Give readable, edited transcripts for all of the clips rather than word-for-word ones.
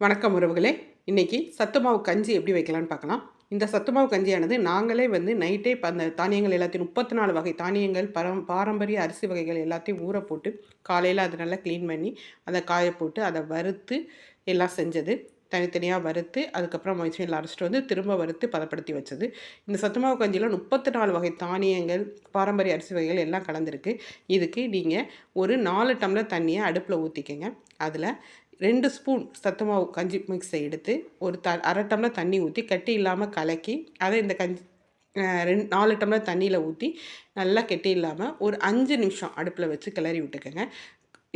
வணக்கம் உறவுகளே. இன்னைக்கு சத்து மாவு கஞ்சி எப்படி வைக்கலான்னு பார்க்கலாம். இந்த சத்து மாவு கஞ்சியானது நாங்களே நைட்டே அந்த தானியங்கள் எல்லாத்தையும் 34 வகை தானியங்கள், பாரம்பரிய அரிசி வகைகள் எல்லாத்தையும் ஊற போட்டு, காலையில அத நல்லா கிளீன் பண்ணி, அத காய போட்டு, அத வறுத்து எல்லாம் செஞ்சது. தனித்தனியா வறுத்து, அதுக்கப்புறம் மிக்ஸில அரைச்சிட்டு வந்து திரும்ப வறுத்து பதப்படுத்தி வச்சது. இந்த சத்து மாவு கஞ்சியில 34 வகை தானியங்கள், பாரம்பரிய அரிசி வகைகள் எல்லாம் கலந்திருக்கு. இதுக்கு நீங்க ஒரு 4 டம்ளர் தண்ணிய அடுப்புல ஊத்திக்கங்க. அதுல 2 ஸ்பூன் சத்து மாவு கஞ்சி மிக்ஸை எடுத்து ஒரு 1/2 டம்ளர் தண்ணி ஊற்றி கட்டி இல்லாமல் கலக்கி அதை இந்த கஞ்சி 4 டம்ளர் தண்ணியில் ஊற்றி நல்லா கெட்டி இல்லாமல் ஒரு 5 நிமிஷம் அடுப்பில் வச்சு கிளறி விட்டுக்கோங்க.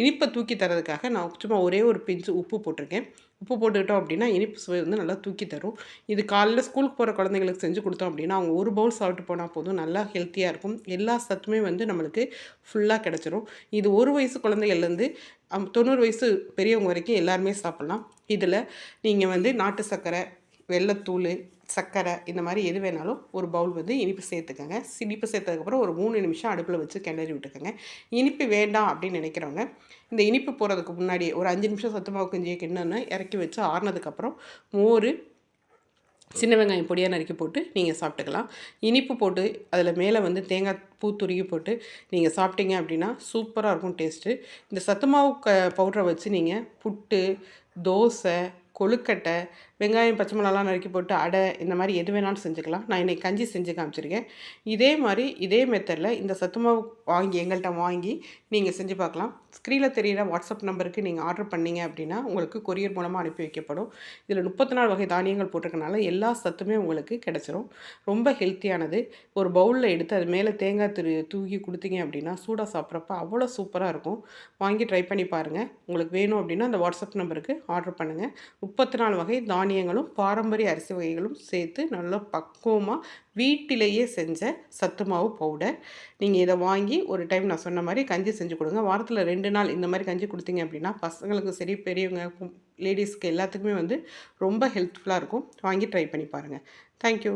இனிப்பை தூக்கி தரதுக்காக நான் சும்மா ஒரே ஒரு பிஞ்சு உப்பு போட்டிருக்கேன். உப்பு போட்டுக்கிட்டோம் அப்படின்னா இனிப்பு சுவை நல்லா தூக்கி தரும். இது காலையில் ஸ்கூலுக்கு போகிற குழந்தைங்களுக்கு செஞ்சு கொடுத்தோம் அப்படின்னா அவங்க ஒரு பவுல் சாப்பிட்டு போனால் போதும், நல்லா ஹெல்த்தியாக இருக்கும். எல்லா சத்துமே நம்மளுக்கு ஃபுல்லாக கிடச்சிரும். இது 1 வயசு குழந்தைகள்லேருந்து 90 வயசு பெரியவங்க வரைக்கும் எல்லாருமே சாப்பிட்லாம். இதில் நீங்கள் நாட்டு சர்க்கரை, வெல்லத்தூள், சர்க்கரை இந்த மாதிரி எது வேணாலும் ஒரு பவுல் இனிப்பு சேர்த்துக்கங்க. இனிப்பு சேர்த்ததுக்கப்புறம் ஒரு 3 நிமிஷம் அடுப்பில் வச்சு கிளறி விட்டுக்கோங்க. இனிப்பு வேண்டாம் அப்படின்னு நினைக்கிறவங்க இந்த இனிப்பு போகிறதுக்கு முன்னாடி ஒரு 5 நிமிஷம் சத்து மாவு கஞ்சியை கிண்ணன்னு இறக்கி வச்சு ஆறுனதுக்கப்புறம் மோர், சின்ன வெங்காயம் பொடியாக நறுக்கி போட்டு நீங்கள் சாப்பிட்டுக்கலாம். இனிப்பு போட்டு அதில் மேலே தேங்காய் பூ துருகி போட்டு நீங்கள் சாப்பிட்டீங்க அப்படின்னா சூப்பராக இருக்கும் டேஸ்ட்டு. இந்த சத்து மாவு பவுடரை வச்சு நீங்கள் புட்டு, தோசை, கொழுக்கட்டை, வெங்காயம், பச்சை மிளகாலாம் நறுக்கி போட்டு அடை இந்த மாதிரி எது வேணாலும் செஞ்சுக்கலாம். நான் இன்றைக்கி கஞ்சி செஞ்சு காமிச்சிருக்கேன். இதே மெத்தடில் இந்த சத்து மாவு எங்கள்கிட்ட வாங்கி நீங்கள் செஞ்சு பார்க்கலாம். ஸ்க்ரீனில் தெரிகிற வாட்ஸ்அப் நம்பருக்கு நீங்கள் ஆர்டர் பண்ணிங்க அப்படின்னா உங்களுக்கு கொரியர் மூலமாக அனுப்பி வைக்கப்படும். இதில் 34 வகை தானியங்கள் போட்டிருக்கனால எல்லா சத்துமே உங்களுக்கு கிடச்சிரும். ரொம்ப ஹெல்த்தியானது. ஒரு பவுலில் எடுத்து அது மேலே தேங்காய் தூக்கி கொடுத்தீங்க அப்படின்னா சூடாக சாப்பிட்றப்ப அவ்வளோ சூப்பராக இருக்கும். வாங்கி ட்ரை பண்ணி பாருங்கள். உங்களுக்கு வேணும் அப்படின்னா அந்த வாட்ஸ்அப் நம்பருக்கு ஆர்டர் பண்ணுங்கள். 34 வகை தானியங்களும் பாரம்பரிய அரிசி வகைகளும் சேர்த்து நல்லா பக்குவமாக வீட்டிலேயே செஞ்ச சத்து மாவு பவுடர். நீங்கள் இதை வாங்கி ஒரு டைம் நான் சொன்ன மாதிரி கஞ்சி செஞ்சு கொடுங்க. வாரத்தில் 2 நாள் இந்த மாதிரி கஞ்சி கொடுத்தீங்க அப்படின்னா பசங்களுக்கு சரி, பெரியவங்க, லேடிஸ்க்கு எல்லாத்துக்குமே ரொம்ப ஹெல்ப்ஃபுல்லாக இருக்கும். வாங்கி ட்ரை பண்ணி பாருங்கள். தேங்க்யூ.